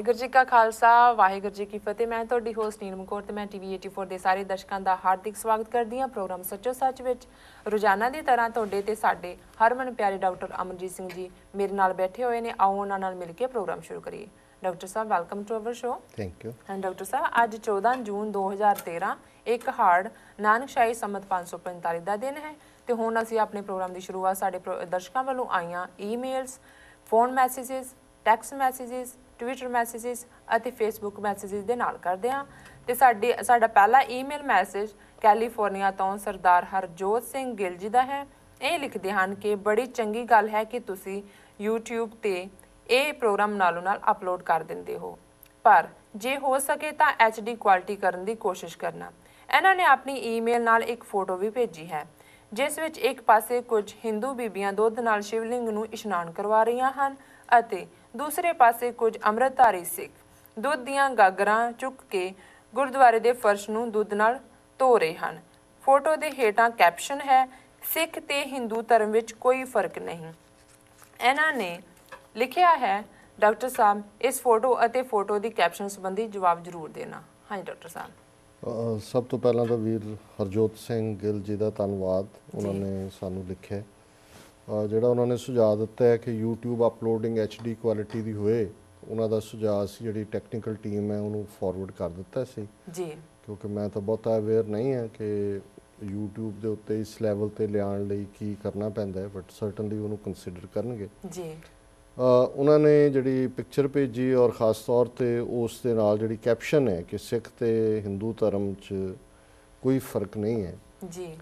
ਵਾਹਿਗੁਰੂ ਜੀ ਕਾ ਖਾਲਸਾ ਵਾਹਿਗੁਰੂ ਜੀ ਕੀ ਫਤਿਹ। ਮੈਂ ਤੁਹਾਡੀ ਹੋਸਟ ਨੀਲਮ ਕੌਰ ਤੇ ਮੈਂ ਟੀਵੀ 84 ਦੇ ਸਾਰੇ ਦਰਸ਼ਕਾਂ ਦਾ ਹਾਰਦਿਕ ਸਵਾਗਤ ਕਰਦੀ ਹਾਂ ਪ੍ਰੋਗਰਾਮ ਸੱਚੋ ਸੱਚ ਵਿੱਚ। ਰੋਜ਼ਾਨਾ ਦੀ ਤਰ੍ਹਾਂ ਤੁਹਾਡੇ ਤੇ ਸਾਡੇ ਹਰਮਨ ਪਿਆਰੇ ਡਾਕਟਰ ਅਮਨਜੀਤ ਸਿੰਘ ਜੀ ਮੇਰੇ ਨਾਲ ਬੈਠੇ ਹੋਏ ਨੇ। ਆਓ ਉਹਨਾਂ ਨਾਲ ਮਿਲ ਕੇ ਪ੍ਰੋਗਰਾਮ ਸ਼ੁਰੂ ਕਰੀਏ। ਡਾਕਟਰ ਸਾਹਿਬ welcome to our show. Thank you. Doctor ਸਾਹਿਬ ਅੱਜ 14 ਜੂਨ 2013 ਇੱਕ ਹਾਰਡ ਨਾਨਕਸ਼ਾਹੀ ਸੰਮਤ 545 ਦਾ ਦਿਨ ਹੈ ਤੇ ਹੁਣ ਅਸੀਂ ਆਪਣੇ ਪ੍ਰੋਗਰਾਮ ਦੀ ਸ਼ੁਰੂਆਤ ਸਾਡੇ ਦਰਸ਼ਕਾਂ ਵੱਲੋਂ ਆਈਆਂ emails, phone messages, text messages, Twitter messages ਅਤੇ ਫੇਸਬੁੱਕ ਮੈਸੇजेस ਦੇ ਨਾਲ ਕਰਦੇ ਹਾਂ। ਤੇ ਸਾਡਾ ਪਹਿਲਾ ਈਮੇਲ ਮੈਸੇਜ ਕੈਲੀਫੋਰਨੀਆ ਤੋਂ ਸਰਦਾਰ ਹਰਜੋਤ ਸਿੰਘ ਗਿੱਲ ਜੀ ਦਾ ਹੈ। ਇਹ ਲਿਖਦੇ ਹਨ ਕਿ ਬੜੀ ਚੰਗੀ ਗੱਲ ਹੈ ਕਿ ਤੁਸੀਂ YouTube ਤੇ ਇਹ ਪ੍ਰੋਗਰਾਮ ਨਾਲੋਂ ਨਾਲ ਅਪਲੋਡ ਕਰ ਦਿੰਦੇ ਹੋ, ਪਰ ਜੇ ਹੋ ਸਕੇ ਤਾਂ HD ਕੁਆਲਿਟੀ ਕਰਨ ਦੀ ਕੋਸ਼ਿਸ਼ ਕਰਨਾ। ਇਹਨਾਂ ਨੇ ਆਪਣੀ ਈਮੇਲ ਨਾਲ ਇੱਕ ਫੋਟੋ ਵੀ ਭੇਜੀ ਹੈ ਜਿਸ ਵਿੱਚ ਇੱਕ ਪਾਸੇ ਕੁਝ ਹਿੰਦੂ ਬੀਬੀਆਂ ਦੁੱਧ ਨਾਲ ਸ਼ਿਵਲਿੰਗ ਨੂੰ ਇਸ਼ਨਾਨ ਕਰਵਾ ਰਹੀਆਂ ਹਨ ਅਤੇ ਦੂਸਰੇ ਪਾਸੇ ਕੁਝ ਅੰਮ੍ਰਿਤਧਾਰੀ ਸਿੱਖ ਦੁੱਧ ਦੀਆਂ ਗਾਗਰਾਂ ਚੁੱਕ ਕੇ ਗੁਰਦੁਆਰੇ ਦੇ ਫਰਸ਼ ਨੂੰ ਦੁੱਧ ਨਾਲ ਧੋ ਰਹੇ ਹਨ। ਫੋਟੋ ਦੇ ਹੇਠਾਂ ਕੈਪਸ਼ਨ ਹੈ, ਸਿੱਖ ਤੇ ਹਿੰਦੂ ਧਰਮ ਵਿੱਚ ਕੋਈ ਫਰਕ ਨਹੀਂ। ਇਹਨਾਂ ਨੇ ਲਿਖਿਆ ਹੈ ਡਾਕਟਰ ਸਾਹਿਬ ਇਸ ਫੋਟੋ ਅਤੇ ਫੋਟੋ ਦੀ ਕੈਪਸ਼ਨ ਸੰਬੰਧੀ ਜਵਾਬ ਜ਼ਰੂਰ ਦੇਣਾ। ਹਾਂਜੀ ਡਾਕਟਰ ਸਾਹਿਬ। ਸਭ ਤੋਂ ਪਹਿਲਾਂ ਤਾਂ ਵੀਰ ਹਰਜੋਤ ਸਿੰਘ ਗਿੱਲ ਜੀ ਦਾ ਧੰਨਵਾਦ। ਉਹਨਾਂ ਨੇ ਸਾਨੂੰ ਲਿਖਿਆ ਜਿਹੜਾ ਉਹਨਾਂ ਨੇ ਸੁਝਾਅ ਦਿੱਤਾ ਹੈ ਕਿ YouTube ਅਪਲੋਡਿੰਗ HD ਕੁਆਲਿਟੀ ਦੀ ਹੋਏ। ਉਹਨਾਂ ਦਾ ਸੁਝਾਅ ਸੀ ਜਿਹੜੀ ਟੈਕਨੀਕਲ ਟੀਮ ਹੈ ਉਹਨੂੰ ਫਾਰਵਰਡ ਕਰ ਦਿੱਤਾ ਸੀ ਜੀ, ਕਿਉਂਕਿ ਮੈਂ ਤਾਂ ਬਹੁਤਾ ਅਵੇਅਰ ਨਹੀਂ ਹਾਂ ਕਿ YouTube ਦੇ ਉੱਤੇ ਇਸ ਲੈਵਲ ਤੇ ਲਿਆਉਣ ਲਈ ਕੀ ਕਰਨਾ ਪੈਂਦਾ ਹੈ, ਬਟ ਸਰਟਨਲੀ ਉਹਨੂੰ ਕੰਸੀਡਰ ਕਰਨਗੇ ਜੀ। ਉਹਨਾਂ ਨੇ ਜਿਹੜੀ ਪਿਕਚਰ ਭੇਜੀ ਔਰ ਖ਼ਾਸ ਤੌਰ 'ਤੇ ਉਸ ਦੇ ਨਾਲ ਜਿਹੜੀ ਕੈਪਸ਼ਨ ਹੈ ਕਿ ਸਿੱਖ ਤੇ ਹਿੰਦੂ ਧਰਮ 'ਚ ਕੋਈ ਫਰਕ ਨਹੀਂ ਹੈ ਜੀ।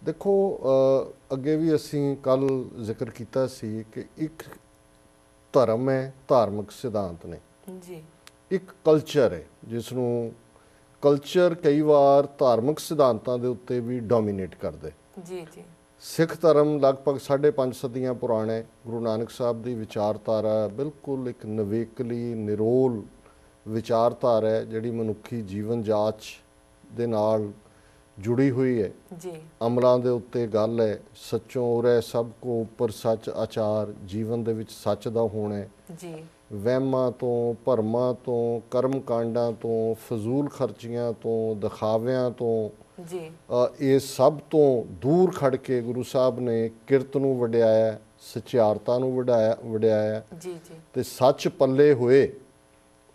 ਦੇਖੋ ਅੱਗੇ ਵੀ ਅਸੀਂ ਕੱਲ੍ਹ ਜ਼ਿਕਰ ਕੀਤਾ ਸੀ ਕਿ ਇੱਕ ਧਰਮ ਹੈ, ਧਾਰਮਿਕ ਸਿਧਾਂਤ ਨੇ ਜੀ, ਇੱਕ ਕਲਚਰ ਹੈ ਜਿਸ ਨੂੰ ਕਲਚਰ ਕਈ ਵਾਰ ਧਾਰਮਿਕ ਸਿਧਾਂਤਾਂ ਦੇ ਉੱਤੇ ਵੀ ਡੋਮੀਨੇਟ ਕਰਦੇ ਜੀ ਜੀ। ਸਿੱਖ ਧਰਮ ਲਗਭਗ 5.5 ਸਦੀਆਂ ਪੁਰਾਣਾ ਹੈ। ਗੁਰੂ ਨਾਨਕ ਸਾਹਿਬ ਦੀ ਵਿਚਾਰਧਾਰਾ ਬਿਲਕੁਲ ਇੱਕ ਨਿਵੇਕਲੀ ਨਿਰੋਲ ਵਿਚਾਰਧਾਰਾ ਹੈ ਜਿਹੜੀ ਮਨੁੱਖੀ ਜੀਵਨ ਜਾਂਚ ਦੇ ਨਾਲ ਜੁੜੀ ਹੋਈ ਹੈ ਜੀ। ਅਮਲਾਂ ਦੇ ਉੱਤੇ ਗੱਲ ਹੈ, ਸੱਚੋਂ ਉਰੈ ਸਭ ਕੋ ਉੱਪਰ ਸੱਚ ਆਚਾਰ, ਜੀਵਨ ਦੇ ਵਿੱਚ ਸੱਚ ਦਾ ਹੋਣਾ ਜੀ। ਵਹਿਮਾਂ ਤੋਂ, ਭਰਮਾਂ ਤੋਂ, ਕਰਮ ਕਾਂਡਾਂ ਤੋਂ, ਫਜ਼ੂਲ ਖਰਚੀਆਂ ਤੋਂ, ਦਿਖਾਵਿਆਂ ਤੋਂ ਜੀ, ਇਹ ਸਭ ਤੋਂ ਦੂਰ ਖੜ ਕੇ ਗੁਰੂ ਸਾਹਿਬ ਨੇ ਕਿਰਤ ਨੂੰ ਵਡਿਆਇਆ, ਸਚਿਆਰਤਾ ਨੂੰ ਵਡਿਆਇਆ ਜੀ ਜੀ, ਤੇ ਸੱਚ ਪੱਲੇ ਹੋਏ।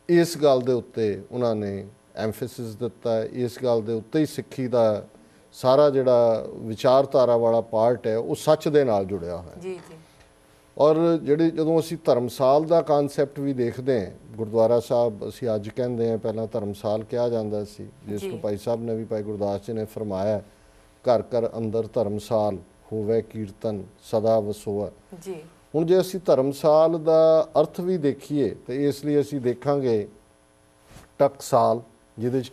ਇਸ ਗੱਲ ਦੇ ਉੱਤੇ ਉਹਨਾਂ ਨੇ ਐਮਫੈਸਿਸ ਦਿੱਤਾ। ਇਸ ਗੱਲ ਦੇ ਉੱਤੇ ਹੀ ਸਿੱਖੀ ਦਾ ਸਾਰਾ ਜਿਹੜਾ ਵਿਚਾਰਧਾਰਾ ਵਾਲਾ ਪਾਰਟ ਹੈ ਉਹ ਸੱਚ ਦੇ ਨਾਲ ਜੁੜਿਆ ਹੋਇਆ ਜੀ ਜੀ। ਔਰ ਜਿਹੜੀ ਜਦੋਂ ਅਸੀਂ ਧਰਮਸਾਲ ਦਾ ਕਾਨਸੈਪਟ ਵੀ ਦੇਖਦੇ ਹਾਂ, ਗੁਰਦੁਆਰਾ ਸਾਹਿਬ ਅਸੀਂ ਅੱਜ ਕਹਿੰਦੇ ਹਾਂ, ਪਹਿਲਾਂ ਧਰਮਸਾਲ ਕਿਹਾ ਜਾਂਦਾ ਸੀ, ਜਿਸ ਨੂੰ ਭਾਈ ਸਾਹਿਬ ਨੇ ਵੀ ਭਾਈ ਗੁਰਦਾਸ ਜੀ ਨੇ ਫਰਮਾਇਆ, ਘਰ ਘਰ ਅੰਦਰ ਧਰਮਸਾਲ ਹੋਵੇ ਕੀਰਤਨ ਸਦਾ ਵਸੋਆ ਜੀ। ਹੁਣ ਜੇ ਅਸੀਂ ਧਰਮਸਾਲ ਦਾ ਅਰਥ ਵੀ ਦੇਖੀਏ ਤੇ ਇਸ ਲਈ ਅਸੀਂ ਦੇਖਾਂਗੇ ਟਕਸਾਲ, ਜਿਹਦੇ 'ਚ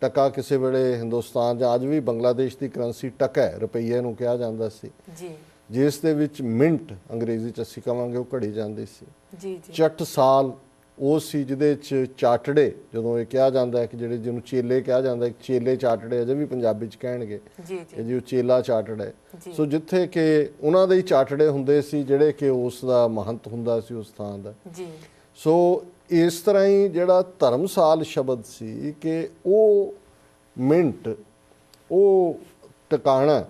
ਟਕਾ ਕਿਸੇ ਵੇਲੇ ਹਿੰਦੁਸਤਾਨ ਜਾਂ ਅੱਜ ਵੀ ਬੰਗਲਾਦੇਸ਼ ਦੀ ਕਰੰਸੀ ਟਕਾ ਹੈ, ਰੁਪਈਏ ਨੂੰ ਕਿਹਾ ਜਾਂਦਾ ਸੀ ਜੀ, ਜਿਸ ਦੇ ਵਿੱਚ ਮਿੰਟ ਅੰਗਰੇਜ਼ੀ 'ਚ ਅਸੀਂ ਕਹਾਂਗੇ ਉਹ ਘੜੀ ਜਾਂਦੀ ਸੀ ਜੀ ਜੀ। ਚਟ ਸਾਲ ਉਹ ਸੀ ਜਿਹਦੇ 'ਚ ਚਾਟੜੇ, ਜਦੋਂ ਇਹ ਕਿਹਾ ਜਾਂਦਾ ਹੈ ਕਿ ਜਿਹੜੇ ਜਿਹਨੂੰ ਚੇਲੇ ਕਿਹਾ ਜਾਂਦਾ, ਇੱਕ ਚੇਲੇ ਚਾਟੜੇ ਅਜੇ ਵੀ ਪੰਜਾਬੀ 'ਚ ਕਹਿਣਗੇ ਜੀ ਉਹ ਚੇਲਾ ਚਾਟੜਾ ਹੈ। ਸੋ ਜਿੱਥੇ ਕਿ ਉਹਨਾਂ ਦੇ ਹੀ ਚਾਟੜੇ ਹੁੰਦੇ ਸੀ ਜਿਹੜੇ ਕਿ ਉਸ ਦਾ ਮਹੰਤ ਹੁੰਦਾ ਸੀ ਉਸ ਥਾਂ ਦਾ ਜੀ। ਸੋ ਇਸ ਤਰ੍ਹਾਂ ਹੀ ਜਿਹੜਾ ਧਰਮਸਾਲ ਸ਼ਬਦ ਸੀ ਕਿ ਉਹ ਮਿੰਟ, ਉਹ ਟਿਕਾਣਾ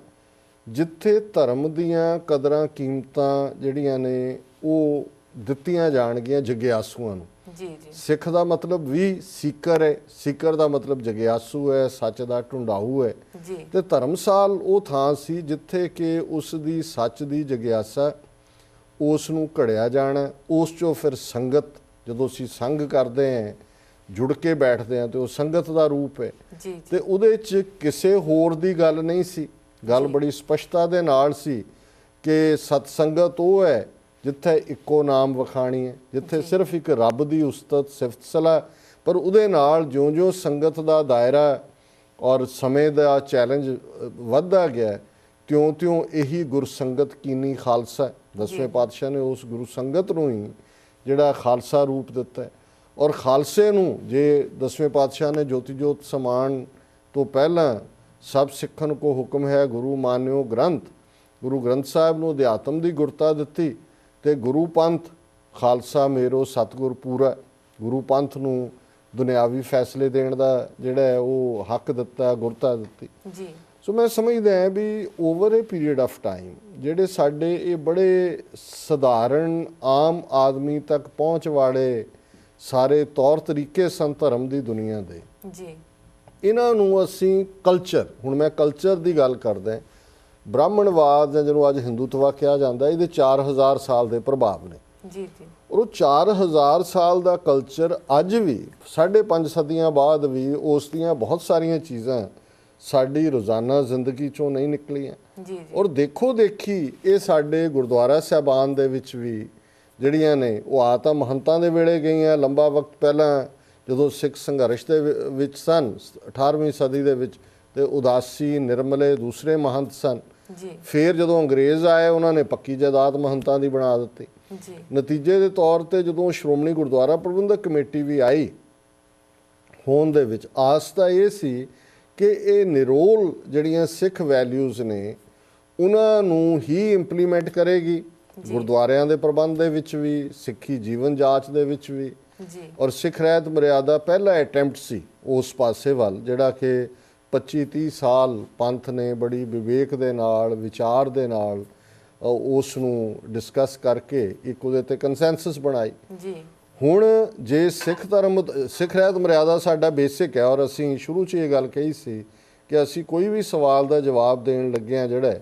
ਜਿੱਥੇ ਧਰਮ ਦੀਆਂ ਕਦਰਾਂ ਕੀਮਤਾਂ ਜਿਹੜੀਆਂ ਨੇ ਉਹ ਦਿੱਤੀਆਂ ਜਾਣਗੀਆਂ ਜਗਿਆਸੂਆਂ ਨੂੰ ਜੀ ਜੀ। ਸਿੱਖ ਦਾ ਮਤਲਬ ਵੀ ਸੀਕਰ ਹੈ, ਸੀਕਰ ਦਾ ਮਤਲਬ ਜਗਿਆਸੂ ਹੈ, ਸੱਚ ਦਾ ਢੂੰਡਾਊ ਹੈ ਜੀ। ਤੇ ਧਰਮਸਾਲ ਉਹ ਥਾਂ ਸੀ ਜਿੱਥੇ ਕਿ ਉਸ ਦੀ ਸੱਚ ਦੀ ਜਗਿਆਸਾ, ਉਸ ਨੂੰ ਘੜਿਆ ਜਾਣਾ, ਉਸ 'ਚੋਂ ਫਿਰ ਸੰਗਤ, ਜਦੋਂ ਅਸੀਂ ਸੰਗ ਕਰਦੇ ਹਾਂ, ਜੁੜ ਕੇ ਬੈਠਦੇ ਹਾਂ, ਤੇ ਉਹ ਸੰਗਤ ਦਾ ਰੂਪ ਹੈ ਜੀ। ਤੇ ਉਹਦੇ 'ਚ ਕਿਸੇ ਹੋਰ ਦੀ ਗੱਲ ਨਹੀਂ ਸੀ, ਗੱਲ ਬੜੀ ਸਪਸ਼ਟਤਾ ਦੇ ਨਾਲ ਸੀ ਕਿ ਸਤ ਸੰਗਤ ਉਹ ਹੈ ਜਿੱਥੇ ਇੱਕੋ ਨਾਮ ਵਖਾਣੀ ਹੈ, ਜਿੱਥੇ ਸਿਰਫ ਇੱਕ ਰੱਬ ਦੀ ਉਸਤਤ ਸਿਫਤ ਸਲਾਹ, ਪਰ ਉਹਦੇ ਨਾਲ ਜਿਉਂ-ਜਿਉਂ ਸੰਗਤ ਦਾ ਦਾਇਰਾ ਔਰ ਸਮੇਂ ਦਾ ਚੈਲੰਜ ਵੱਧਦਾ ਗਿਆ, ਤਿਉਂ-ਤਿਉਂ ਇਹੀ ਗੁਰਸੰਗਤ ਕੀਨੀ ਖਾਲਸਾ। 10ਵੇਂ ਪਾਤਸ਼ਾਹ ਨੇ ਉਸ ਗੁਰੂ ਸੰਗਤ ਨੂੰ ਹੀ ਜਿਹੜਾ ਖਾਲਸਾ ਰੂਪ ਦਿੱਤਾ। ਔਰ ਖਾਲਸੇ ਨੂੰ ਜੇ 10ਵੇਂ ਪਾਤਸ਼ਾਹ ਨੇ ਜੋਤੀ ਜੋਤ ਸਮਾਨ ਤੋਂ ਪਹਿਲਾਂ ਸਭ ਸਿੱਖਣ ਕੋ ਹੁਕਮ ਹੈ ਗੁਰੂ ਮਾਨਿਓ ਗ੍ਰੰਥ, ਗੁਰੂ ਗ੍ਰੰਥ ਸਾਹਿਬ ਨੂੰ ਅਧਿਆਤਮ ਦੀ ਗੁਰਤਾ ਦਿੱਤੀ ਤੇ ਗੁਰੂ ਪੰਥ ਖਾਲਸਾ ਮੇਰੋ ਸਤਿਗੁਰ ਪੂਰਾ, ਗੁਰੂ ਪੰਥ ਨੂੰ ਦੁਨਿਆਵੀ ਫੈਸਲੇ ਦੇਣ ਦਾ ਜਿਹੜਾ ਹੈ ਉਹ ਹੱਕ ਦਿੱਤਾ, ਗੁਰਤਾ ਦਿੱਤੀ। ਜੀ ਸੋ ਮੈਂ ਸਮਝਦਾ ਹਾਂ ਵੀ over a period of time ਜਿਹੜੇ ਸਾਡੇ ਇਹ ਬੜੇ ਸਧਾਰਨ ਆਮ ਆਦਮੀ ਤੱਕ ਪਹੁੰਚ ਵਾਲੇ ਸਾਰੇ ਤੌਰ ਤਰੀਕੇ ਸਨ ਧਰਮ ਦੀ ਦੁਨੀਆ ਦੇ, ਜੀ ਇਹਨਾਂ ਨੂੰ ਅਸੀਂ ਕਲਚਰ, ਹੁਣ ਮੈਂ ਕਲਚਰ ਦੀ ਗੱਲ ਕਰਦਾ, ਬ੍ਰਾਹਮਣਵਾਦ ਜਾਂ ਜਿਹਨੂੰ ਅੱਜ ਹਿੰਦੂਤਵਾ ਕਿਹਾ ਜਾਂਦਾ, ਇਹਦੇ 4000 ਸਾਲ ਦੇ ਪ੍ਰਭਾਵ ਨੇ। ਜੀ ਜੀ ਔਰ ਉਹ 4000 ਸਾਲ ਦਾ ਕਲਚਰ ਅੱਜ ਵੀ 5.5 ਸਦੀਆਂ ਬਾਅਦ ਵੀ ਉਸ ਦੀਆਂ ਬਹੁਤ ਸਾਰੀਆਂ ਚੀਜ਼ਾਂ ਸਾਡੀ ਰੋਜ਼ਾਨਾ ਜ਼ਿੰਦਗੀ ਚੋਂ ਨਹੀਂ ਨਿਕਲੀਆਂ। ਜੀ ਔਰ ਦੇਖੋ ਦੇਖੀ ਇਹ ਸਾਡੇ ਗੁਰਦੁਆਰਾ ਸਾਹਿਬਾਨ ਦੇ ਵਿੱਚ ਵੀ ਜਿਹੜੀਆਂ ਨੇ ਉਹ ਆ ਤਾਂ ਮਹੰਤਾਂ ਦੇ ਵੇਲੇ ਗਈਆਂ ਲੰਬਾ ਵਕਤ ਪਹਿਲਾਂ, ਜਦੋਂ ਸਿੱਖ ਸੰਘਰਸ਼ ਦੇ ਵਿੱਚ ਸਨ 18ਵੀਂ ਸਦੀ ਦੇ ਵਿੱਚ, ਤੇ ਉਦਾਸੀ ਨਿਰਮਲੇ ਦੂਸਰੇ ਮਹੰਤ ਸਨ। ਜੀ ਫਿਰ ਜਦੋਂ ਅੰਗਰੇਜ਼ ਆਏ ਉਹਨਾਂ ਨੇ ਪੱਕੀ ਜਾਇਦਾਦ ਮਹੰਤਾਂ ਦੀ ਬਣਾ ਦਿੱਤੀ। ਜੀ ਨਤੀਜੇ ਦੇ ਤੌਰ ਤੇ ਜਦੋਂ ਸ਼੍ਰੋਮਣੀ ਗੁਰਦੁਆਰਾ ਪ੍ਰਬੰਧਕ ਕਮੇਟੀ ਵੀ ਆਈ ਹੋਂਦ ਦੇ ਵਿੱਚ, ਆਸ ਤਾਂ ਇਹ ਸੀ ਕਿ ਇਹ ਨਿਰੋਲ ਜਿਹੜੀਆਂ ਸਿੱਖ ਵੈਲਿਊਜ਼ ਨੇ ਉਹਨਾਂ ਨੂੰ ਹੀ ਇੰਪਲੀਮੈਂਟ ਕਰੇਗੀ, ਗੁਰਦੁਆਰਿਆਂ ਦੇ ਪ੍ਰਬੰਧ ਦੇ ਵਿੱਚ ਵੀ, ਸਿੱਖੀ ਜੀਵਨ ਜਾਂਚ ਦੇ ਵਿੱਚ ਵੀ। ਜੀ ਔਰ ਸਿੱਖ ਰਹਿਤ ਮਰਿਆਦਾ ਪਹਿਲਾ ਅਟੈਂਪਟ ਸੀ ਉਸ ਪਾਸੇ ਵੱਲ, ਜਿਹੜਾ ਕਿ 25-30 ਸਾਲ ਪੰਥ ਨੇ ਬੜੀ ਵਿਵੇਕ ਦੇ ਨਾਲ, ਵਿਚਾਰ ਦੇ ਨਾਲ ਉਸ ਨੂੰ ਡਿਸਕਸ ਕਰਕੇ ਇੱਕ ਉਹਦੇ ਤੇ ਕੰਸੈਂਸਸ ਬਣਾਈ। ਜੀ ਹੁਣ ਜੇ ਸਿੱਖ ਧਰਮ, ਸਿੱਖ ਰਹਿਤ ਮਰਿਆਦਾ ਸਾਡਾ ਬੇਸਿਕ ਹੈ, ਔਰ ਅਸੀਂ ਸ਼ੁਰੂ 'ਚ ਇਹ ਗੱਲ ਕਹੀ ਸੀ ਕਿ ਅਸੀਂ ਕੋਈ ਵੀ ਸਵਾਲ ਦਾ ਜਵਾਬ ਦੇਣ ਲੱਗੇ ਹਾਂ ਜਿਹੜਾ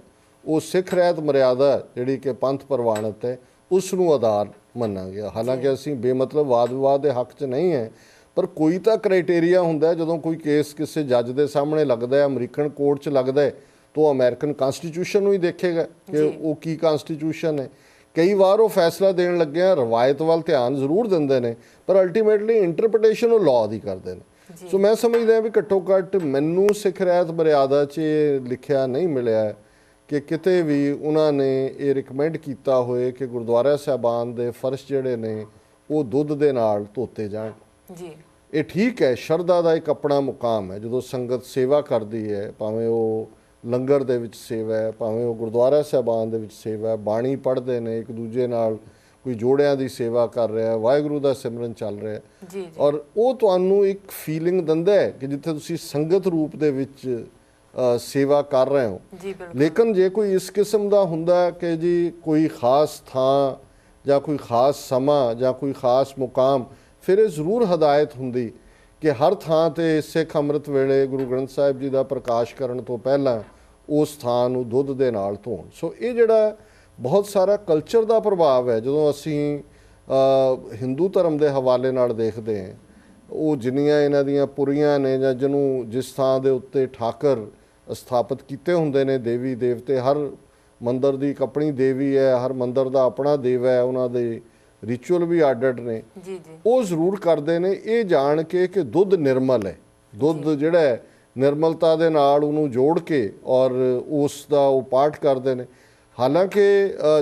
ਉਹ ਸਿੱਖ ਰਹਿਤ ਮਰਿਆਦਾ ਜਿਹੜੀ ਕਿ ਪੰਥ ਪ੍ਰਵਾਨਿਤ ਹੈ ਉਸ ਨੂੰ ਆਧਾਰ ਮੰਨਾਂਗੇ। ਹਾਲਾਂਕਿ ਅਸੀਂ ਬੇਮਤਲਬ ਵਾਦ ਵਿਵਾਦ ਦੇ ਹੱਕ 'ਚ ਨਹੀਂ ਹੈ, ਪਰ ਕੋਈ ਤਾਂ ਕ੍ਰਾਈਟੇਰੀਆ ਹੁੰਦਾ ਜਦੋਂ ਕੋਈ ਕੇਸ ਕਿਸੇ ਜੱਜ ਦੇ ਸਾਹਮਣੇ ਲੱਗਦਾ ਹੈ, ਅਮਰੀਕਨ ਕੋਰਟ 'ਚ ਲੱਗਦਾ ਹੈ, ਤਾਂ ਉਹ ਅਮਰੀਕਨ ਕਨਸਟੀਟਿਊਸ਼ਨ ਨੂੰ ਹੀ ਦੇਖੇਗਾ ਕਿ ਉਹ ਕੀ ਕਨਸਟੀਟਿਊਸ਼ਨ ਹੈ। ਕਈ ਵਾਰ ਉਹ ਫੈਸਲਾ ਦੇਣ ਲੱਗਿਆ ਰਵਾਇਤ ਵੱਲ ਧਿਆਨ ਜ਼ਰੂਰ ਦਿੰਦੇ ਨੇ, ਪਰ ਅਲਟੀਮੇਟਲੀ ਇੰਟਰਪ੍ਰੀਟੇਸ਼ਨ ਉਹ ਲਾਅ ਦੀ ਕਰਦੇ ਨੇ। ਸੋ ਮੈਂ ਸਮਝਦਾ ਵੀ ਘੱਟੋ ਘੱਟ ਮੈਨੂੰ ਸਿੱਖ ਰਹਿਤ ਮਰਿਆਦਾ 'ਚ ਇਹ ਲਿਖਿਆ ਨਹੀਂ ਮਿਲਿਆ ਕਿ ਕਿਤੇ ਵੀ ਉਹਨਾਂ ਨੇ ਇਹ ਰਿਕਮੈਂਡ ਕੀਤਾ ਹੋਏ ਕਿ ਗੁਰਦੁਆਰਾ ਸਾਹਿਬਾਨ ਦੇ ਫਰਸ਼ ਜਿਹੜੇ ਨੇ ਉਹ ਦੁੱਧ ਦੇ ਨਾਲ ਧੋਤੇ ਜਾਣ। ਜੀ ਇਹ ਠੀਕ ਹੈ, ਸ਼ਰਧਾ ਦਾ ਇੱਕ ਆਪਣਾ ਮੁਕਾਮ ਹੈ। ਜਦੋਂ ਸੰਗਤ ਸੇਵਾ ਕਰਦੀ ਹੈ, ਭਾਵੇਂ ਉਹ ਲੰਗਰ ਦੇ ਵਿੱਚ ਸੇਵਾ ਹੈ, ਭਾਵੇਂ ਉਹ ਗੁਰਦੁਆਰਾ ਸਾਹਿਬਾਨ ਦੇ ਵਿੱਚ ਸੇਵਾ ਹੈ, ਬਾਣੀ ਪੜ੍ਹਦੇ ਨੇ ਇੱਕ ਦੂਜੇ ਨਾਲ, ਕੋਈ ਜੋੜਿਆਂ ਦੀ ਸੇਵਾ ਕਰ ਰਿਹਾ, ਵਾਹਿਗੁਰੂ ਦਾ ਸਿਮਰਨ ਚੱਲ ਰਿਹਾ, ਜੀ ਔਰ ਉਹ ਤੁਹਾਨੂੰ ਇੱਕ ਫੀਲਿੰਗ ਦਿੰਦਾ ਹੈ ਕਿ ਜਿੱਥੇ ਤੁਸੀਂ ਸੰਗਤ ਰੂਪ ਦੇ ਵਿੱਚ ਸੇਵਾ ਕਰ ਰਹੇ ਹੋ। ਜੀ ਬਿਲਕੁਲ। ਲੇਕਿਨ ਜੇ ਕੋਈ ਇਸ ਕਿਸਮ ਦਾ ਹੁੰਦਾ ਕਿ ਜੀ ਕੋਈ ਖਾਸ ਥਾਂ ਜਾਂ ਕੋਈ ਖਾਸ ਸਮਾਂ ਜਾਂ ਕੋਈ ਖਾਸ ਮੁਕਾਮ, ਫਿਰ ਇਹ ਜ਼ਰੂਰ ਹਦਾਇਤ ਹੁੰਦੀ ਕਿ ਹਰ ਥਾਂ ਤੇ ਸਿੱਖ ਅੰਮ੍ਰਿਤ ਵੇਲੇ ਗੁਰੂ ਗ੍ਰੰਥ ਸਾਹਿਬ ਜੀ ਦਾ ਪ੍ਰਕਾਸ਼ ਕਰਨ ਤੋਂ ਪਹਿਲਾਂ ਉਸ ਥਾਂ ਨੂੰ ਦੁੱਧ ਦੇ ਨਾਲ ਧੋਣ। ਸੋ ਇਹ ਜਿਹੜਾ ਬਹੁਤ ਸਾਰਾ ਕਲਚਰ ਦਾ ਪ੍ਰਭਾਵ ਹੈ, ਜਦੋਂ ਅਸੀਂ ਹਿੰਦੂ ਧਰਮ ਦੇ ਹਵਾਲੇ ਨਾਲ ਦੇਖਦੇ ਹਾਂ, ਉਹ ਜਿੰਨੀਆਂ ਇਹਨਾਂ ਦੀਆਂ ਪੁਰੀਆਂ ਨੇ ਜਾਂ ਜਿਹਨੂੰ ਜਿਸ ਥਾਂ ਦੇ ਉੱਤੇ ਠਾਕਰ ਸਥਾਪਿਤ ਕੀਤੇ ਹੁੰਦੇ ਨੇ, ਦੇਵੀ ਦੇਵਤੇ, ਹਰ ਮੰਦਰ ਦੀ ਇੱਕ ਆਪਣੀ ਦੇਵੀ ਹੈ, ਹਰ ਮੰਦਰ ਦਾ ਆਪਣਾ ਦੇਵ ਹੈ, ਉਹਨਾਂ ਦੇ ਰਿਚੁਅਲ ਵੀ ਅੱਡ-ਅੱਡ ਨੇ। ਜੀ ਜੀ ਉਹ ਜ਼ਰੂਰ ਕਰਦੇ ਨੇ ਇਹ ਜਾਣ ਕੇ ਕਿ ਦੁੱਧ ਨਿਰਮਲ ਹੈ, ਦੁੱਧ ਜਿਹੜਾ ਹੈ ਨਿਰਮਲਤਾ ਦੇ ਨਾਲ ਉਹਨੂੰ ਜੋੜ ਕੇ ਔਰ ਉਸ ਦਾ ਉਹ ਪਾਠ ਕਰਦੇ ਨੇ। ਹਾਲਾਂਕਿ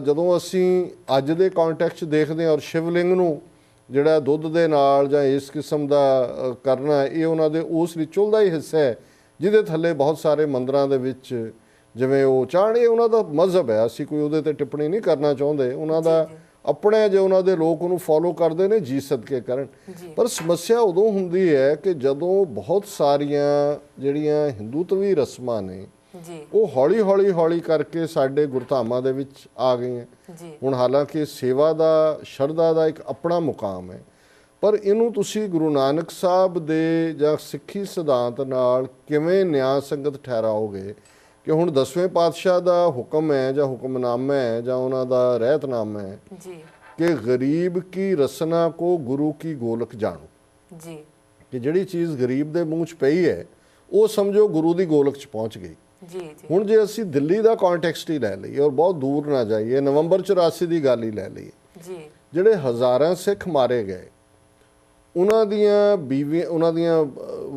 ਜਦੋਂ ਅਸੀਂ ਅੱਜ ਦੇ ਕੰਟੈਕਸਟ ਦੇਖਦੇ ਹਾਂ ਔਰ ਸ਼ਿਵਲਿੰਗ ਨੂੰ ਜਿਹੜਾ ਦੁੱਧ ਦੇ ਨਾਲ ਜਾਂ ਇਸ ਕਿਸਮ ਦਾ ਕਰਨਾ, ਇਹ ਉਹਨਾਂ ਦੇ ਉਸ ਰਿਚੁਅਲ ਦਾ ਹੀ ਹਿੱਸਾ ਹੈ ਜਿਹਦੇ ਥੱਲੇ ਬਹੁਤ ਸਾਰੇ ਮੰਦਰਾਂ ਦੇ ਵਿੱਚ ਜਿਵੇਂ ਉਹ ਚਾਹਣ, ਇਹ ਉਹਨਾਂ ਦਾ ਮਜ਼ਹਬ ਹੈ, ਅਸੀਂ ਕੋਈ ਉਹਦੇ ਤੇ ਟਿੱਪਣੀ ਨਹੀਂ ਕਰਨਾ ਚਾਹੁੰਦੇ, ਉਹਨਾਂ ਦਾ ਆਪਣੇ ਜੇ ਉਹਨਾਂ ਦੇ ਲੋਕ ਉਹਨੂੰ ਫੋਲੋ ਕਰਦੇ ਨੇ, ਜੀ ਸਦਕੇ ਕਰਨ। ਪਰ ਸਮੱਸਿਆ ਉਦੋਂ ਹੁੰਦੀ ਹੈ ਕਿ ਜਦੋਂ ਬਹੁਤ ਸਾਰੀਆਂ ਜਿਹੜੀਆਂ ਹਿੰਦੂਤਵੀ ਰਸਮਾਂ ਨੇ ਉਹ ਹੌਲੀ ਕਰਕੇ ਸਾਡੇ ਗੁਰਧਾਮਾਂ ਦੇ ਵਿੱਚ ਆ ਗਈਆਂ। ਹੁਣ ਹਾਲਾਂਕਿ ਸੇਵਾ ਦਾ, ਸ਼ਰਧਾ ਦਾ ਇੱਕ ਆਪਣਾ ਮੁਕਾਮ ਹੈ, ਪਰ ਇਹਨੂੰ ਤੁਸੀਂ ਗੁਰੂ ਨਾਨਕ ਸਾਹਿਬ ਦੇ ਜਾਂ ਸਿੱਖੀ ਸਿਧਾਂਤ ਨਾਲ ਕਿਵੇਂ ਨਿਆਂ ਸੰਗਤ ਠਹਿਰਾਓਗੇ ਕਿ ਹੁਣ 10ਵੇਂ ਪਾਤਸ਼ਾਹ ਦਾ ਹੁਕਮ ਹੈ ਜਾਂ ਹੁਕਮਨਾਮਾ ਹੈ ਜਾਂ ਉਹਨਾਂ ਦਾ ਰਹਿਤਨਾਮਾ ਹੈ ਕਿ ਗਰੀਬ ਕੀ ਰਸਨਾ ਕੋ ਗੁਰੂ ਕੀ ਗੋਲਕ ਜਾਣੋ, ਜੀ ਕਿ ਜਿਹੜੀ ਚੀਜ਼ ਗਰੀਬ ਦੇ ਮੂੰਹ 'ਚ ਪਈ ਹੈ ਉਹ ਸਮਝੋ ਗੁਰੂ ਦੀ ਗੋਲਕ 'ਚ ਪਹੁੰਚ ਗਈ। ਹੁਣ ਜੇ ਅਸੀਂ ਦਿੱਲੀ ਦਾ ਕੰਟੈਕਸਟ ਹੀ ਲੈ ਲਈਏ ਔਰ ਬਹੁਤ ਦੂਰ ਨਾ ਜਾਈਏ, ਨਵੰਬਰ 84 ਦੀ ਗੱਲ ਹੀ ਲੈ ਲਈਏ, ਜਿਹੜੇ ਹਜ਼ਾਰਾਂ ਸਿੱਖ ਮਾਰੇ ਗਏ, ਉਹਨਾਂ ਦੀਆਂ ਬੀਵੀਆਂ, ਉਹਨਾਂ ਦੀਆਂ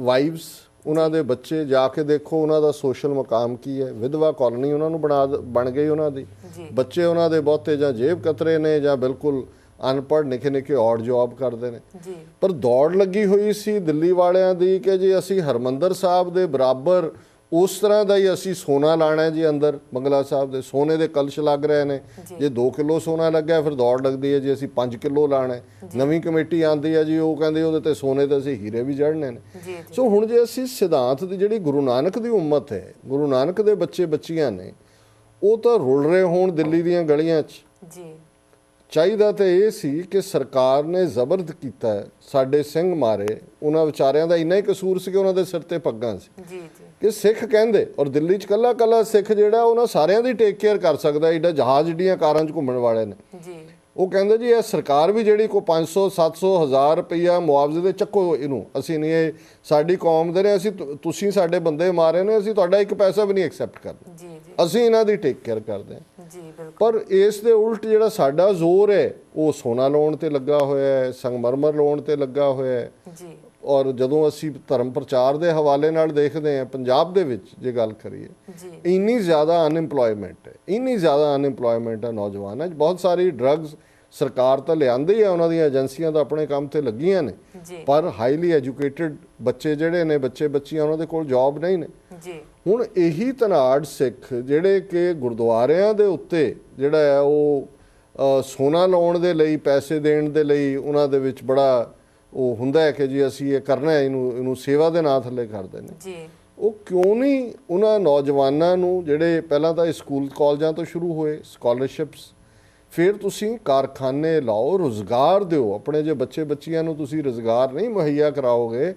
ਵਾਈਵਸ, ਉਹਨਾਂ ਦੇ ਬੱਚੇ, ਜਾ ਕੇ ਦੇਖੋ ਉਹਨਾਂ ਦਾ ਸੋਸ਼ਲ ਮਕਾਮ ਕੀ ਹੈ। ਵਿਧਵਾ ਕਾਲੋਨੀ ਉਹਨਾਂ ਨੂੰ ਬਣ ਗਈ, ਉਹਨਾਂ ਦੀ ਬੱਚੇ ਉਹਨਾਂ ਦੇ ਬਹੁਤੇ ਜਾਂ ਜੇਬ ਕਤਰੇ ਨੇ ਜਾਂ ਬਿਲਕੁਲ ਅਨਪੜ੍ਹ ਨਿੱਕੇ ਔਡ ਜੌਬ ਕਰਦੇ ਨੇ। ਪਰ ਦੌੜ ਲੱਗੀ ਹੋਈ ਸੀ ਦਿੱਲੀ ਵਾਲਿਆਂ ਦੀ ਕਿ ਜੀ ਅਸੀਂ ਹਰਮੰਦਰ ਸਾਹਿਬ ਦੇ ਬਰਾਬਰ ਉਸ ਤਰ੍ਹਾਂ ਦਾ ਹੀ ਅਸੀਂ ਸੋਨਾ ਲਾਣਾ ਹੈ ਜੀ ਅੰਦਰ ਬੰਗਲਾ ਸਾਹਿਬ ਦੇ। ਸੋਨੇ ਦੇ ਕਲਸ਼ ਲੱਗ ਰਹੇ ਨੇ, ਜੇ 2 ਕਿਲੋ ਸੋਨਾ ਲੱਗਿਆ ਫਿਰ ਦੌੜ ਲੱਗਦੀ ਹੈ ਜੀ ਅਸੀਂ 5 ਕਿਲੋ ਲਾਣਾ ਹੈ। ਨਵੀਂ ਕਮੇਟੀ ਆਉਂਦੀ ਹੈ ਜੀ, ਉਹ ਕਹਿੰਦੇ ਉਹਦੇ ਤੇ ਸੋਨੇ ਤੇ ਅਸੀਂ ਹੀਰੇ ਵੀ ਜੜਨੇ ਨੇ। ਸੋ ਹੁਣ ਜੇ ਅਸੀਂ ਸਿਧਾਂਤ ਦੀ ਜਿਹੜੀ ਗੁਰੂ ਨਾਨਕ ਦੀ ਉਮਤ ਹੈ, ਗੁਰੂ ਨਾਨਕ ਦੇ ਬੱਚੇ ਬੱਚੀਆਂ ਨੇ, ਉਹ ਤਾਂ ਰੁਲ ਰਹੇ ਹੋਣ ਦਿੱਲੀ ਦੀਆਂ ਗਲੀਆਂ 'ਚ ਜੀ। ਚਾਹੀਦਾ ਤਾਂ ਇਹ ਸੀ ਕਿ ਸਰਕਾਰ ਨੇ ਜ਼ਬਰਦਸਤ ਕੀਤਾ ਹੈ, ਸਾਡੇ ਸਿੰਘ ਮਾਰੇ, ਉਹਨਾਂ ਵਿਚਾਰਿਆਂ ਦਾ ਇੰਨਾ ਹੀ ਕਸੂਰ ਸੀ ਕਿ ਉਹਨਾਂ ਦੇ ਸਿਰ ਤੇ ਪੱਗਾਂ ਸੀ ਜੀ ਜੀ। ਕਿ ਸਿੱਖ ਕਹਿੰਦੇ, ਔਰ ਦਿੱਲੀ 'ਚ ਕੱਲਾ ਕੱਲਾ ਸਿੱਖ ਜਿਹੜਾ ਉਹਨਾਂ ਸਾਰਿਆਂ ਦੀ ਟੇਕ ਕੇਅਰ ਕਰ ਸਕਦਾ, ਏਡਾ ਜਹਾਜ਼ ਜਿਹੜੀਆਂ ਕਾਰਾਂ 'ਚ ਘੁੰਮਣ ਵਾਲੇ ਨੇ ਜੀ। ਉਹ ਕਹਿੰਦੇ ਜੀ ਇਹ ਸਰਕਾਰ ਵੀ ਜਿਹੜੀ ਕੋਈ 500 700 1000 ਰੁਪਈਆ ਮੁਆਵਜ਼ੇ ਦੇ ਚੱਕੋ, ਇਹਨੂੰ ਅਸੀਂ ਨਹੀਂ, ਇਹ ਸਾਡੀ ਕੌਮ ਦੇ ਨੇ, ਅਸੀਂ ਤੁਸੀਂ ਸਾਡੇ ਬੰਦੇ ਮਾਰੇ ਨੇ, ਅਸੀਂ ਤੁਹਾਡਾ 1 ਪੈਸਾ ਵੀ ਨਹੀਂ ਐਕਸੈਪਟ ਕਰਦੇ ਜੀ ਜੀ, ਅਸੀਂ ਇਹਨਾਂ ਦੀ ਟੇਕ ਕੇਅਰ ਕਰਦੇ ਹਾਂ ਜੀ ਬਿਲਕੁਲ। ਪਰ ਇਸ ਦੇ ਉਲਟ ਜਿਹੜਾ ਸਾਡਾ ਜ਼ੋਰ ਹੈ ਉਹ ਸੋਨਾ ਲਾਉਣ ਤੇ ਲੱਗਾ ਹੋਇਆ ਹੈ, ਸੰਗਮਰਮਰ ਲਾਉਣ ਤੇ ਲੱਗਾ ਹੋਇਆ ਹੈ ਜੀ। ਔਰ ਜਦੋਂ ਅਸੀਂ ਧਰਮ ਪ੍ਰਚਾਰ ਦੇ ਹਵਾਲੇ ਨਾਲ ਦੇਖਦੇ ਹਾਂ ਪੰਜਾਬ ਦੇ ਵਿੱਚ ਜੇ ਗੱਲ ਕਰੀਏ, ਇੰਨੀ ਜ਼ਿਆਦਾ ਅਨਇੰਪਲੋਇਮੈਂਟ ਹੈ, ਇੰਨੀ ਜ਼ਿਆਦਾ ਅਨਇੰਪਲੋਇਮੈਂਟ ਹੈ ਨੌਜਵਾਨਾਂ 'ਚ। ਬਹੁਤ ਸਾਰੀ ਡਰੱਗਸ ਸਰਕਾਰ ਤਾਂ ਲਿਆਂਦੀ ਹੈ, ਉਹਨਾਂ ਦੀਆਂ ਏਜੰਸੀਆਂ ਤਾਂ ਆਪਣੇ ਕੰਮ ਤੇ ਲੱਗੀਆਂ ਨੇ, ਪਰ ਹਾਈਲੀ ਐਜੂਕੇਟਿਡ ਬੱਚੇ ਜਿਹੜੇ ਨੇ, ਬੱਚੇ ਬੱਚੀਆਂ, ਉਹਨਾਂ ਦੇ ਕੋਲ ਜੌਬ ਨਹੀਂ ਨੇ ਜੀ। ਹੁਣ ਇਹੀ ਧਨਾੜ ਸਿੱਖ ਜਿਹੜੇ ਕਿ ਗੁਰਦੁਆਰਿਆਂ ਦੇ ਉੱਤੇ ਜਿਹੜਾ ਹੈ ਉਹ ਸੋਨਾ ਲਾਉਣ ਦੇ ਲਈ, ਪੈਸੇ ਦੇਣ ਦੇ ਲਈ ਉਹਨਾਂ ਦੇ ਵਿੱਚ ਬੜਾ ਉਹ ਹੁੰਦਾ ਹੈ ਕਿ ਜੀ ਅਸੀਂ ਇਹ ਕਰਨਾ ਹੈ, ਇਹਨੂੰ ਸੇਵਾ ਦੇ ਨਾਂ ਥੱਲੇ ਕਰਦੇ ਨੇ ਜੀ। ਉਹ ਕਿਉਂ ਨਹੀਂ ਉਹਨਾਂ ਨੌਜਵਾਨਾਂ ਨੂੰ ਜਿਹੜੇ ਪਹਿਲਾਂ ਤਾਂ ਸਕੂਲ ਕਾਲਜਾਂ ਤੋਂ ਸ਼ੁਰੂ ਹੋਏ ਸਕਾਲਰਸ਼ਿਪਸ, ਫਿਰ ਤੁਸੀਂ ਕਾਰਖਾਨੇ ਲਾਓ, ਰੁਜ਼ਗਾਰ ਦਿਓ ਆਪਣੇ। ਜੇ ਬੱਚੇ ਬੱਚੀਆਂ ਨੂੰ ਤੁਸੀਂ ਰੁਜ਼ਗਾਰ ਨਹੀਂ ਮੁਹੱਈਆ ਕਰਾਓਗੇ,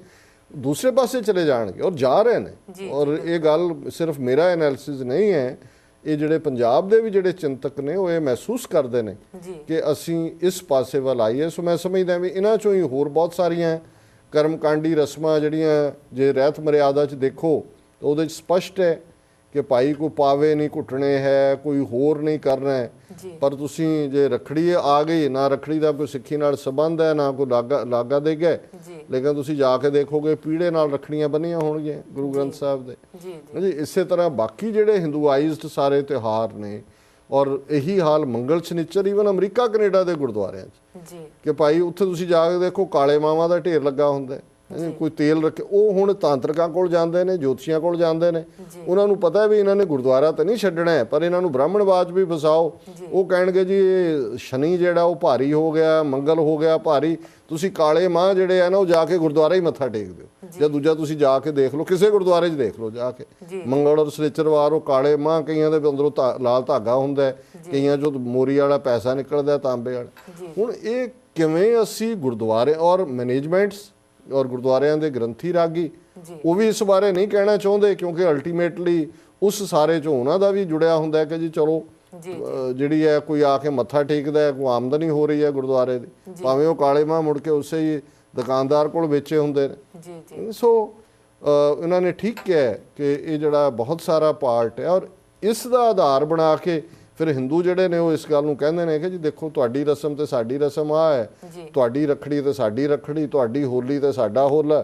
ਦੂਸਰੇ ਪਾਸੇ ਚਲੇ ਜਾਣਗੇ, ਔਰ ਜਾ ਰਹੇ ਨੇ। ਔਰ ਇਹ ਗੱਲ ਸਿਰਫ ਮੇਰਾ ਐਨਾਲਿਸਿਸ ਨਹੀਂ ਹੈ, ਇਹ ਜਿਹੜੇ ਪੰਜਾਬ ਦੇ ਵੀ ਜਿਹੜੇ ਚਿੰਤਕ ਨੇ ਉਹ ਇਹ ਮਹਿਸੂਸ ਕਰਦੇ ਨੇ ਕਿ ਅਸੀਂ ਇਸ ਪਾਸੇ ਵੱਲ ਆਈਏ। ਸੋ ਮੈਂ ਸਮਝਦਾ ਵੀ ਇਹਨਾਂ 'ਚੋਂ ਹੀ ਹੋਰ ਬਹੁਤ ਸਾਰੀਆਂ ਕਰਮਕਾਂਡੀ ਰਸਮਾਂ ਜਿਹੜੀਆਂ ਜੇ ਰਹਿਤ ਮਰਿਆਦਾ 'ਚ ਦੇਖੋ ਤਾਂ ਉਹਦੇ 'ਚ ਸਪਸ਼ਟ ਹੈ ਕਿ ਭਾਈ ਕੋਈ ਪਾਵੇ ਨਹੀਂ ਘੁੱਟਣੇ ਹੈ, ਕੋਈ ਹੋਰ ਨਹੀਂ ਕਰਨਾ ਹੈ। ਪਰ ਤੁਸੀਂ ਜੇ ਰੱਖੜੀ ਆ ਗਈ, ਨਾ ਰੱਖੜੀ ਦਾ ਕੋਈ ਸਿੱਖੀ ਨਾਲ ਸੰਬੰਧ ਹੈ, ਨਾ ਕੋਈ ਲਾਗਾ ਦੇ ਗਏ, ਲੇਕਿਨ ਤੁਸੀਂ ਜਾ ਕੇ ਦੇਖੋਗੇ ਪੀੜੇ ਨਾਲ ਰੱਖੜੀਆਂ ਬੰਨੀਆਂ ਹੋਣਗੀਆਂ ਗੁਰੂ ਗ੍ਰੰਥ ਸਾਹਿਬ ਦੇ ਜੀ। ਇਸੇ ਤਰ੍ਹਾਂ ਬਾਕੀ ਜਿਹੜੇ ਹਿੰਦੂਆਈਜ਼ਡ ਸਾਰੇ ਤਿਉਹਾਰ ਨੇ, ਔਰ ਇਹੀ ਹਾਲ ਮੰਗਲ ਸ਼ਨੀਚਰ ਈਵਨ ਅਮਰੀਕਾ ਕੈਨੇਡਾ ਦੇ ਗੁਰਦੁਆਰਿਆਂ 'ਚ ਕਿ ਭਾਈ ਉੱਥੇ ਤੁਸੀਂ ਜਾ ਕੇ ਦੇਖੋ ਕਾਲੇ ਮਾਵਾਂ ਦਾ ਢੇਰ ਲੱਗਾ ਹੁੰਦਾ, ਕੋਈ ਤੇਲ ਰੱਖੇ। ਉਹ ਹੁਣ ਤਾਂਤਰਿਕਾਂ ਕੋਲ ਜਾਂਦੇ ਨੇ, ਜੋਤਸ਼ੀਆਂ ਕੋਲ ਜਾਂਦੇ ਨੇ, ਉਹਨਾਂ ਨੂੰ ਪਤਾ ਵੀ ਇਹਨਾਂ ਨੇ ਗੁਰਦੁਆਰਾ ਤਾਂ ਨਹੀਂ ਛੱਡਣਾ ਹੈ, ਪਰ ਇਹਨਾਂ ਨੂੰ ਬ੍ਰਾਹਮਣਵਾਦ ਵੀ ਫਸਾਓ। ਉਹ ਕਹਿਣਗੇ ਜੀ ਇਹ ਸ਼ਨੀ ਜਿਹੜਾ ਉਹ ਭਾਰੀ ਹੋ ਗਿਆ, ਮੰਗਲ ਹੋ ਗਿਆ ਭਾਰੀ, ਤੁਸੀਂ ਕਾਲੇ ਮਾਂ ਜਿਹੜੇ ਆ ਨਾ ਉਹ ਜਾ ਕੇ ਗੁਰਦੁਆਰਾ ਹੀ ਮੱਥਾ ਟੇਕ ਦਿਓ। ਜਾਂ ਦੂਜਾ ਤੁਸੀਂ ਜਾ ਕੇ ਦੇਖ ਲਓ, ਕਿਸੇ ਗੁਰਦੁਆਰੇ 'ਚ ਦੇਖ ਲਓ ਜਾ ਕੇ, ਮੰਗਲ ਔਰ ਸ਼ਨੀਚਰਵਾਰ ਉਹ ਕਾਲੇ ਮਾਂ, ਕਈਆਂ ਦੇ ਅੰਦਰੋਂ ਲਾਲ ਧਾਗਾ ਹੁੰਦਾ, ਕਈਆਂ 'ਚੋਂ ਮੋਰੀ ਵਾਲਾ ਪੈਸਾ ਨਿਕਲਦਾ, ਤਾਂਬੇ ਵਾਲਾ। ਹੁਣ ਇਹ ਕਿਵੇਂ ਅਸੀਂ ਗੁਰਦੁਆਰੇ ਔਰ ਮੈਨੇਜਮੈਂਟਸ ਔਰ ਗੁਰਦੁਆਰਿਆਂ ਦੇ ਗ੍ਰੰਥੀ ਰਾਗੀ ਉਹ ਵੀ ਇਸ ਬਾਰੇ ਨਹੀਂ ਕਹਿਣਾ ਚਾਹੁੰਦੇ, ਕਿਉਂਕਿ ਅਲਟੀਮੇਟਲੀ ਉਸ ਸਾਰੇ 'ਚੋਂ ਉਹਨਾਂ ਦਾ ਵੀ ਜੁੜਿਆ ਹੁੰਦਾ ਕਿ ਜੀ ਚਲੋ ਜਿਹੜੀ ਹੈ ਕੋਈ ਆ ਕੇ ਮੱਥਾ ਟੇਕਦਾ ਹੈ, ਕੋਈ ਆਮਦਨੀ ਹੋ ਰਹੀ ਹੈ ਗੁਰਦੁਆਰੇ ਦੀ, ਭਾਵੇਂ ਉਹ ਕਾਲੇ ਮਾਂ ਮੁੜ ਕੇ ਉਸੇ ਹੀ ਦੁਕਾਨਦਾਰ ਕੋਲ ਵੇਚੇ ਹੁੰਦੇ ਨੇ। ਸੋ ਇਹਨਾਂ ਨੇ ਠੀਕ ਕਿਹਾ ਕਿ ਇਹ ਜਿਹੜਾ ਬਹੁਤ ਸਾਰਾ ਪਾਰਟ ਹੈ, ਔਰ ਇਸ ਦਾ ਆਧਾਰ ਬਣਾ ਕੇ ਫਿਰ ਹਿੰਦੂ ਜਿਹੜੇ ਨੇ ਉਹ ਇਸ ਗੱਲ ਨੂੰ ਕਹਿੰਦੇ ਨੇ ਕਿ ਜੀ ਦੇਖੋ ਤੁਹਾਡੀ ਰਸਮ ਤੇ ਸਾਡੀ ਰਸਮ ਆ ਹੈ, ਤੁਹਾਡੀ ਰੱਖੜੀ ਤੇ ਸਾਡੀ ਰੱਖੜੀ, ਤੁਹਾਡੀ ਹੋਲੀ ਤੇ ਸਾਡਾ ਹੋਲਾ,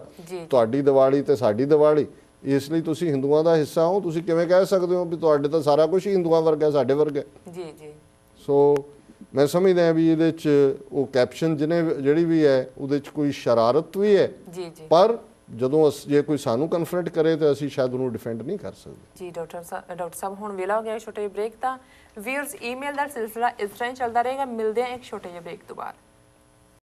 ਤੁਹਾਡੀ ਦੀਵਾਲੀ ਤੇ ਸਾਡੀ ਦੀਵਾਲੀ, ਇਸ ਲਈ ਤੁਸੀਂ ਹਿੰਦੂਆਂ ਦਾ ਹਿੱਸਾ ਹੋ। ਤੁਸੀਂ ਕਿਵੇਂ ਕਹਿ ਸਕਦੇ ਹੋ ਵੀ ਤੁਹਾਡੇ ਤਾਂ ਸਾਰਾ ਕੁਝ ਹੀ ਹਿੰਦੂਆਂ ਵਰਗਾ, ਸਾਡੇ ਵਰਗਾ ਜੀ ਜੀ। ਸੋ ਮੈਂ ਸਮਝਦਾ ਵੀ ਇਹਦੇ 'ਚ ਉਹ ਕੈਪਸ਼ਨ ਜਿਹੜੀ ਵੀ ਹੈ ਉਹਦੇ 'ਚ ਕੋਈ ਸ਼ਰਾਰਤ ਵੀ ਹੈ ਜੀ ਜੀ, ਪਰ ਜਦੋਂ ਜੇ ਕੋਈ ਸਾਨੂੰ ਕਨਫਰੰਟ ਕਰੇ ਤਾਂ ਅਸੀਂ ਸ਼ਾਇਦ ਉਹਨੂੰ ਡਿਫੈਂਡ ਨਹੀਂ ਕਰ ਸਕਦੇ ਜੀ। ਡਾਕਟਰ ਸਾਹਿਬ ਹੁਣ ਵੇਲਾ ਹੋ ਗਿਆ ਛੋਟੇ ਜਿਹੇ ਬ੍ਰੇਕ ਦਾ। ਵੀਅਰਸ ਈਮੇਲ ਦਾ ਸਿਲਸਿਲਾ ਇਸ ਤਰ੍ਹਾਂ ਹੀ ਚੱਲਦਾ ਰਹੇਗਾ। ਮਿਲਦੇ ਹਾਂ ਇੱਕ ਛੋਟੇ ਜਿਹੇ ਬ੍ਰੇਕ ਤੋਂ ਬਾਅਦ।